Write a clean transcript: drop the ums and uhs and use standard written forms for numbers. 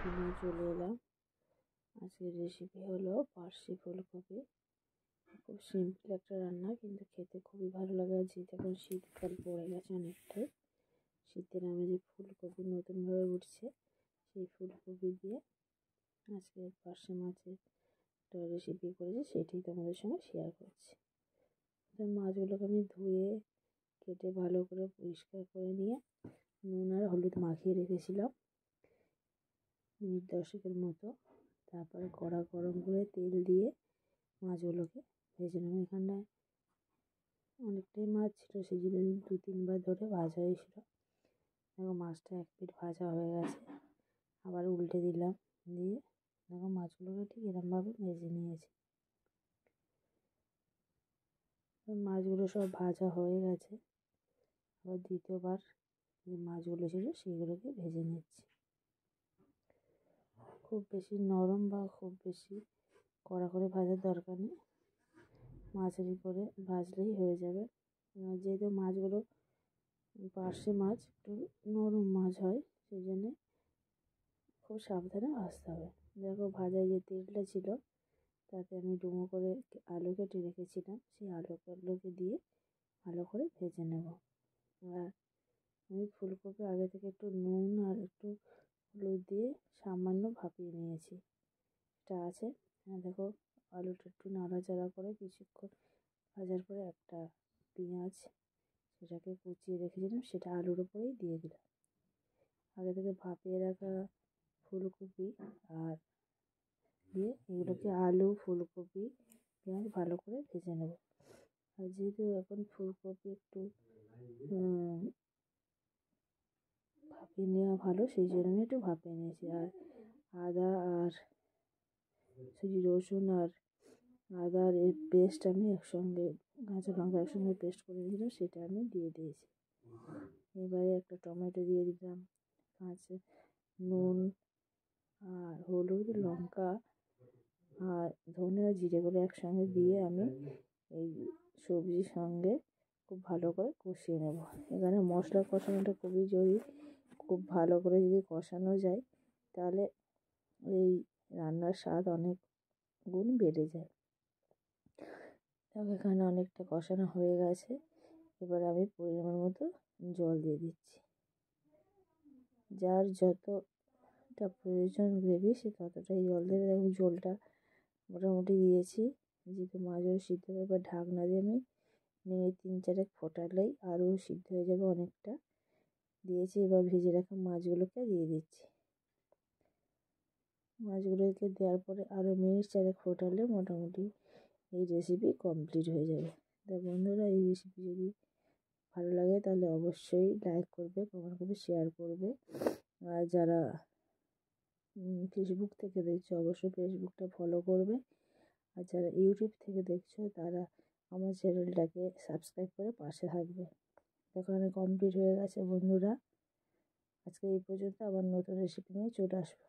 Recipe নিয়ে চলে এলাম। আজকের রেসিপি হলো পার্সি ফুলকপি। খুব সিম্পল একটা রান্না, কিন্তু খেতে খুবই ভালো লাগে। আর যেহেতু এখন শীতকাল পড়ে গেছে অনেকটাই, শীতের আমেজে ফুলকপি নতুনভাবে উঠছে, সেই ফুলকপি দিয়ে আজকে পার্সি মাছের একটা রেসিপি করেছি, সেটাই তোমাদের সঙ্গে শেয়ার করছি। তো মাছগুলোকে আমি ধুয়ে কেটে ভালো করে পরিষ্কার করে নিয়ে নুন আর হলুদ মাখিয়ে রেখেছিলাম মিনিট 10 মতো। তারপরে কড়া গরম করে তেল দিয়ে মাছগুলোকে ভেজে নেব। এখানটায় অনেকটাই মাছ ছিল, সেই জন্য 2-3 বার ধরে ভাজা হয়েছিল। দেখো মাছটা এক পিঠ ভাজা হয়ে গেছে, আবার উল্টে দিলাম, দিয়ে দেখো মাছগুলোকে ঠিক এরমভাবে ভেজে নিয়েছি। মাছগুলো সব ভাজা হয়ে গেছে, আবার দ্বিতীয়বার যে মাছগুলো ছিল সেগুলোকে ভেজে নিচ্ছি। খুব বেশি নরম বা খুব বেশি কড়া করে ভাজার দরকার নেই, মাঝারি করে ভাজলেই হয়ে যাবে। যেহেতু মাছগুলো পার্শে মাছ একটু নরম মাছ হয়, সেই জন্যে খুব সাবধানে ভাজতে হবে। দেখো ভাজায় যে তেলটা ছিল তাতে আমি ডুমো করে আলু কেটে রেখেছিলাম, সেই আলুগুলোকে দিয়ে ভালো করে ভেজে নেব। আর আমি ফুলকপি আগে থেকে একটু নুন আর একটু হলুদ দিয়ে সামান্য ভাপিয়ে নিয়েছি, এটা আছে। দেখো আলুটা একটু নাড়াচাড়া করে কিছুক্ষণ ভাজার পরে একটা পেঁয়াজ সেটাকে কুচিয়ে রেখেছিলাম, সেটা আলুর ওপরেই দিয়ে দিলাম। আগে থেকে ভাপিয়ে রাখা ফুলকপি আর দিয়ে এগুলোকে আলু ফুলকপি পেঁয়াজ ভালো করে ভেজে নেব। আর যেহেতু এখন ফুলকপি একটু ভাপিয়ে নেওয়া ভালো, সেই জন্য আমি একটু ভাপিয়ে নিয়েছি। আর আদা আর রসুন আর আদার এর পেস্ট আমি একসঙ্গে, কাঁচা লঙ্কা একসঙ্গে পেস্ট করে দিয়েছিলাম, সেটা আমি দিয়ে দিয়েছি। এবারে একটা টমেটো দিয়ে দিলাম, কাঁচা নুন আর হলুদ লঙ্কা আর ধনে আর জিরেগুলো একসঙ্গে দিয়ে আমি এই সবজির সঙ্গে খুব ভালো করে কষিয়ে নেব। এখানে মশলা কষানোটা খুবই জরুরি, খুব ভালো করে যদি কষানো যায় তাহলে এই রান্নার স্বাদ অনেক গুণ বেড়ে যায়। তবে এখানে অনেকটা কষানো হয়ে গেছে, এবার আমি পরিমাণ মতো জল দিয়ে দিচ্ছি। যার যতটা প্রয়োজন গ্রেভি সে ততটাই জল দেবে। দেখুন জলটা মোটামুটি দিয়েছি, যেহেতু মাছগুলো সিদ্ধ হবে। এবার ঢাকনা দিয়ে আমি মিনিট 3-4 ফোটালেই আরও সিদ্ধ হয়ে যাবে অনেকটা। দিয়েছি, এবার ভেজে রাখা মাছগুলোকে দিয়ে দিচ্ছি। মাছগুলোকে দেওয়ার পরে আরও মিনিট 4 ফোটালে মোটামুটি এই রেসিপি কমপ্লিট হয়ে যাবে। তা বন্ধুরা, এই রেসিপি যদি ভালো লাগে তাহলে অবশ্যই লাইক করবে, কমেন্ট করবে, শেয়ার করবে। আর যারা ফেসবুক থেকে দেখছো অবশ্যই ফেসবুকটা ফলো করবে। আর যারা ইউটিউব থেকে দেখছো তারা আমার চ্যানেলটাকে সাবস্ক্রাইব করে পাশে থাকবে। দেখো আমি কমপ্লিট হয়ে গেছে বন্ধুরা। আজকে এই পর্যন্ত, আবার নতুন রেসিপি নিয়ে চলে আসবো।